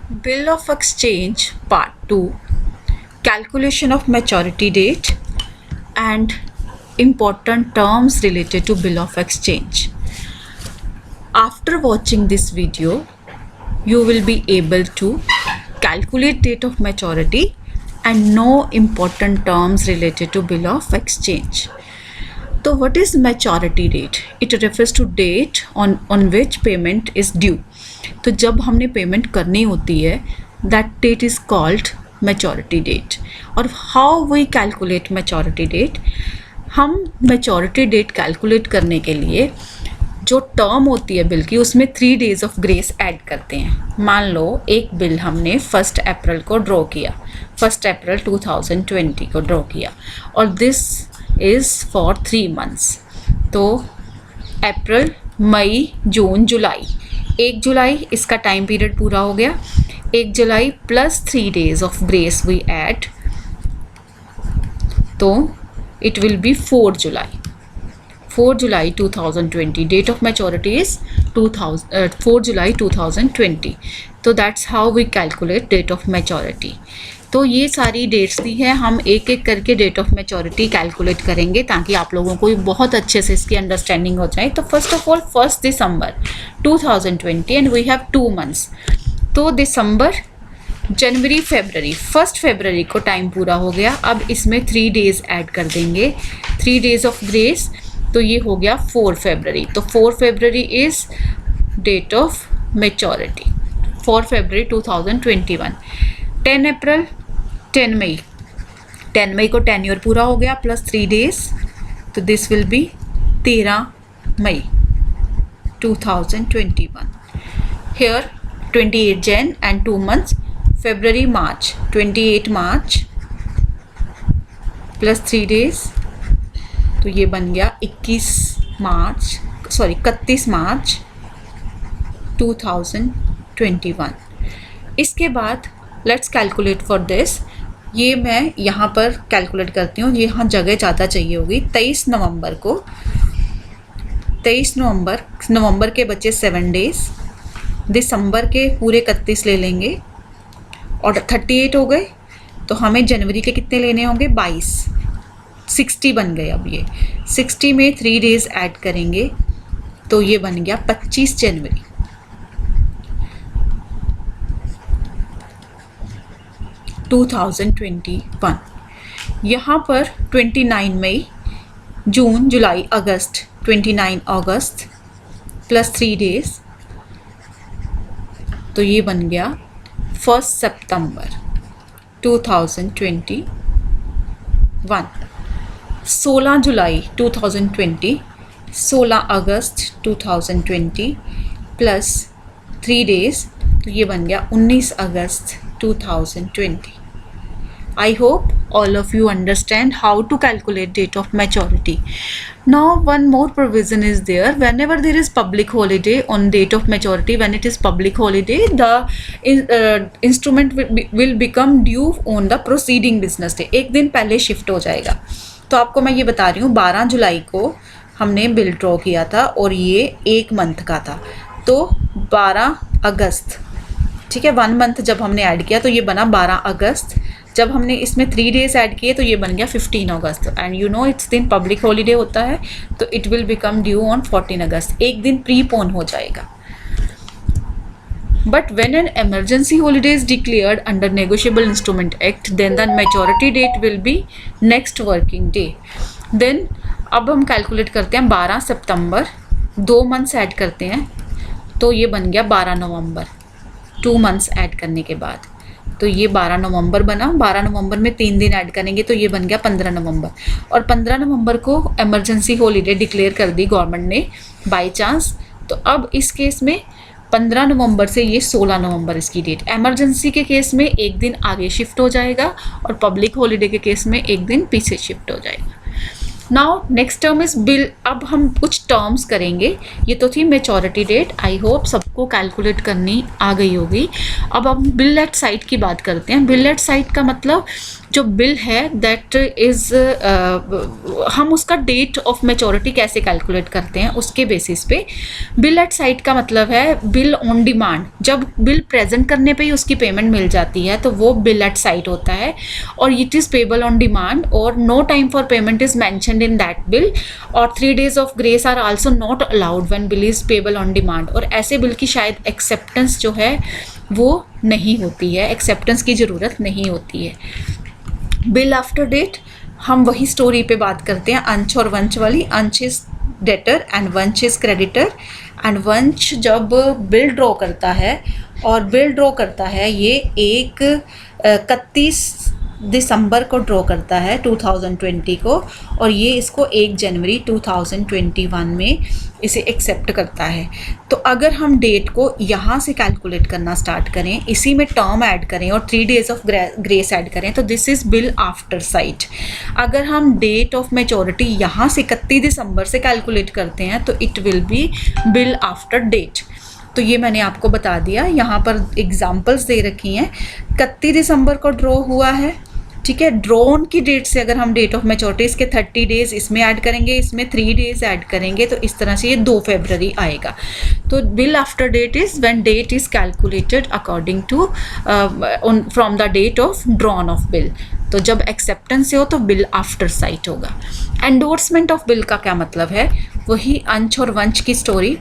Bill of Exchange Part 2, Calculation of Maturity Date and Important Terms related to Bill of Exchange. After watching this video, you will be able to calculate date of maturity and know important terms related to Bill of Exchange. So what is maturity date? It refers to date on which payment is due. तो जब हमने payment करनी होती है that date is called maturity date. और how we calculate maturity date? हम maturity date calculate करने के लिए जो टर्म होती है बिल की उसमें 3 days ऑफ ग्रेस ऐड करते हैं. मान लो एक बिल हमने 1 अप्रैल को ड्रॉ किया, 1 अप्रैल 2020 को ड्रॉ किया और दिस इज़ फॉर 3 months. तो अप्रैल, मई, जून, जुलाई, 1 जुलाई इसका टाइम पीरियड पूरा हो गया. 1 July plus 3 days of grace we add, तो it will be 4 July. 4 July 2020. Date of maturity is 4 July 2020. तो that's how we calculate date of maturity. तो ये सारी डेट्स दी है, हम एक एक करके डेट ऑफ मैच्योरिटी कैलकुलेट करेंगे ताकि आप लोगों को बहुत अच्छे से इसकी अंडरस्टैंडिंग हो जाए. तो first of all 1 December 2020 and we have 2 months. तो दिसंबर, जनवरी, फरवरी, 1 फरवरी को टाइम पूरा हो गया. अब इसमें 3 days ऐड कर देंगे, 3 days ऑफ ग्रेस. तो ये हो गया 4 फरवरी. तो 4 February is date of maturity, 4 February 2021. 10 April, 10 May, 10 मई को 10 ईयर पूरा हो गया प्लस 3 days. तो this will be 13 May 2021. Here 28 Jan and 2 months, February, March, 28 March plus 3 days. तो ये बन गया 31 मार्च 2021. इसके बाद लेट्स कैलकुलेट फॉर दिस. ये मैं यहाँ पर कैलकुलेट करती हूँ, यहाँ जगह ज़्यादा चाहिए होगी. 23 नवंबर के बचे 7 days. दिसंबर के पूरे 31 ले लेंगे और 38 हो गए. तो हमें जनवरी के कितने लेने होंगे? 22. 60 बन गए. अब ये 60 में 3 days ऐड करेंगे तो ये बन गया 25 जनवरी. यहाँ पर 29 मई, जून, जुलाई, अगस्त, 29 अगस्त प्लस 3 days. तो ये बन गया 1 सितंबर 2021. 16 जुलाई 2020, 16 अगस्त 2020 प्लस 3 days. तो ये बन गया 19 अगस्त 2020. I hope all of you understand how to calculate date of maturity. Now one more provision is there. Whenever there is public holiday on date of maturity, when it is public holiday, the instrument will become due on the preceding business day. एक दिन पहले shift हो जाएगा. तो आपको मैं ये बता रही हूँ 12 जुलाई को हमने बिल ड्रॉ किया था और ये 1 month का था. तो 12 अगस्त, ठीक है, 1 month जब हमने ऐड किया तो ये बना 12 अगस्त. जब हमने इसमें 3 days ऐड किए तो ये बन गया 15 अगस्त. एंड यू नो इट्स दिन पब्लिक हॉलीडे होता है तो it will become due on 14 अगस्त. एक दिन प्रीपोन हो जाएगा. But when an emergency holiday is declared under negotiable instrument act, then the maturity date will be next working day. then अब हम कैलकुलेट करते हैं 12 सितंबर, 2 months ऐड करते हैं तो ये बन गया 12 नवंबर. 2 months ऐड करने के बाद तो ये 12 नवंबर बना. 12 नवंबर में 3 दिन ऐड करेंगे तो ये बन गया 15 नवंबर. और 15 नवंबर को एमरजेंसी हॉलीडे डिक्लेयर कर दी गवर्नमेंट ने बाय चांस. तो अब इस केस में 15 नवंबर से ये 16 नवंबर इसकी डेट. एमरजेंसी के केस में एक दिन आगे शिफ्ट हो जाएगा और पब्लिक हॉलीडे के केस में एक दिन पीछे शिफ्ट हो जाएगा. Now next term is bill. अब हम कुछ टर्म्स करेंगे। ये तो थी मेचोरिटी डेट, आई होप सबको कैलकुलेट करनी आ गई होगी। अब हम बिल एट साइट की बात करते हैं। बिल एट साइट का मतलब जो बिल है दैट इज़ हम उसका डेट ऑफ मेचोरिटी कैसे कैलकुलेट करते हैं उसके बेसिस पे। बिल एट साइट का मतलब है बिल ऑन डिमांड। जब बिल प्रेजेंट करने पे ही उसकी पेमेंट मिल जाती है तो वो बिल एट साइट होता है, और it is payable on demand, और no time for payment is mentioned in that bill, और 3 days of grace are also not allowed when bill is payable on demand. और ऐसे बिल की शायद acceptance जो है वो नहीं होती है, एक्सेप्टेंस की ज़रूरत नहीं होती है। बिल आफ्टर डेट, हम वही स्टोरी पे बात करते हैं अंश और वंश वाली। अंश इज डेटर एंड वंश इज क्रेडिटर। एंड वंश जब बिल ड्रॉ करता है, और बिल ड्रॉ करता है ये 31 दिसंबर को ड्रॉ करता है 2020 को, और ये इसको 1 जनवरी 2021 में इसे एक्सेप्ट करता है। तो अगर हम डेट को यहाँ से कैलकुलेट करना स्टार्ट करें, इसी में टर्म ऐड करें और 3 days ऑफ ग्रेस ऐड करें, तो this is bill after site. अगर हम डेट ऑफ मेचोरिटी यहाँ से 31 दिसंबर से कैलकुलेट करते हैं तो it will be bill after date. तो ये मैंने आपको बता दिया। यहाँ पर एग्जाम्पल्स दे रखी हैं। 31 दिसंबर को ड्रॉ हुआ है, ठीक है। ड्रॉन की डेट से अगर हम डेट ऑफ मेचोरिटी इसके 30 days इसमें ऐड करेंगे, इसमें 3 days ऐड करेंगे, तो इस तरह से ये 2 फरवरी आएगा। तो bill after date is when date is calculated according to from the date of drawn of bill. तो जब एक्सेप्टेंस से हो तो बिल आफ्टर साइट होगा। एंडोर्समेंट ऑफ बिल का क्या मतलब है? वही अंश और वंश की स्टोरी।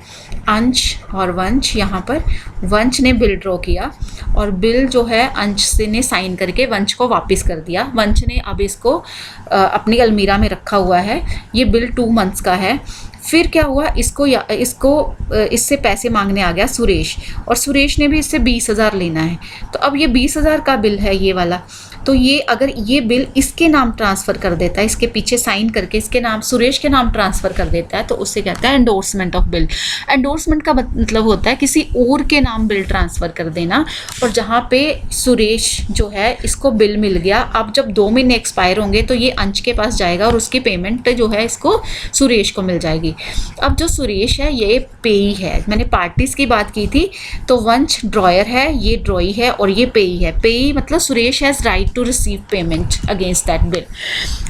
अंश और वंश, यहाँ पर वंश ने बिल ड्रॉ किया और बिल जो है अंश से ने साइन करके वंश को वापस कर दिया। वंश ने अब इसको अपनी अलमीरा में रखा हुआ है। ये बिल 2 months का है। फिर क्या हुआ, इससे पैसे मांगने आ गया सुरेश, और सुरेश ने भी इससे 20,000 लेना है। तो अब ये 20,000 का बिल है ये वाला। तो ये अगर ये बिल इसके नाम ट्रांसफ़र कर देता है, इसके पीछे साइन करके इसके नाम सुरेश के नाम ट्रांसफ़र कर देता है, तो उससे कहता है एंडोर्समेंट ऑफ बिल। एंडोर्समेंट का मतलब होता है किसी और के नाम बिल ट्रांसफ़र कर देना। और जहाँ पे सुरेश जो है इसको बिल मिल गया, अब जब 2 महीने एक्सपायर होंगे तो ये अंश के पास जाएगा और उसकी पेमेंट जो है इसको सुरेश को मिल जाएगी। अब जो सुरेश है ये पेई है। मैंने पार्टीज की बात की थी, तो वंश ड्रॉयर है, ये ड्रॉई है, और ये पेई है। पेई मतलब Suresh has right to receive payment against that bill.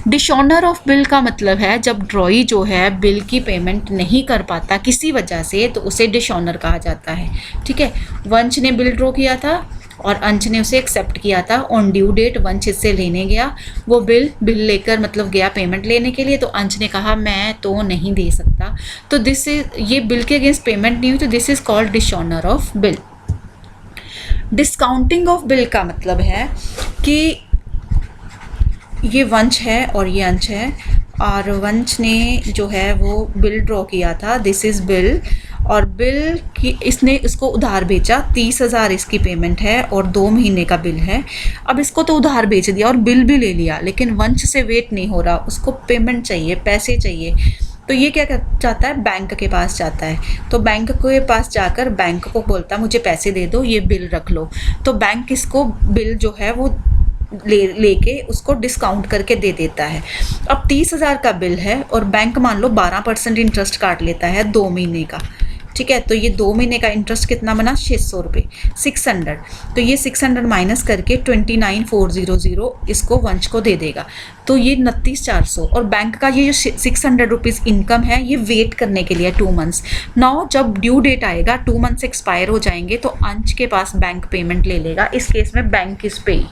Dishonour of bill का मतलब है जब ड्रॉई जो है बिल की पेमेंट नहीं कर पाता किसी वजह से, तो उसे डिसऑनर कहा जाता है, ठीक है। वंश ने बिल ड्रॉ किया था और अंश ने उसे एक्सेप्ट किया था। ऑन ड्यू डेट वंश इससे लेने गया, वो बिल लेकर मतलब गया पेमेंट लेने के लिए, तो अंश ने कहा मैं तो नहीं दे सकता, तो दिस इज ये बिल के अगेंस्ट पेमेंट नहीं हुई, तो this is called dishonour of bill. Discounting of bill का मतलब है कि ये वंश है और ये अंश है, और वंश ने जो है वो बिल ड्रॉ किया था, दिस इज़ बिल, और बिल की इसने इसको उधार बेचा, 30,000 इसकी पेमेंट है और 2 महीने का बिल है। अब इसको तो उधार बेच दिया और बिल भी ले लिया, लेकिन वंश से वेट नहीं हो रहा, उसको पेमेंट चाहिए, पैसे चाहिए। तो ये क्या चाहता है, बैंक के पास जाता है। तो बैंक के पास जाकर बैंक को बोलता है मुझे पैसे दे दो, ये बिल रख लो। तो बैंक इसको बिल जो है वो लेके उसको डिस्काउंट करके दे देता है। अब 30,000 का बिल है और बैंक मान लो 12% इंटरेस्ट काट लेता है 2 महीने का, ठीक है। तो ये 2 महीने का इंटरेस्ट कितना बना, 600 रुपये, 600। तो ये 600 माइनस करके 29,400 इसको वंश को दे देगा, तो ये 29,400। और बैंक का ये जो 600 रुपीज़ इनकम है ये वेट करने के लिए 2 months। नाउ जब ड्यू डेट आएगा, 2 months एक्सपायर हो जाएंगे, तो अंश के पास बैंक पेमेंट ले लेगा। इस केस में बैंक इज पेई।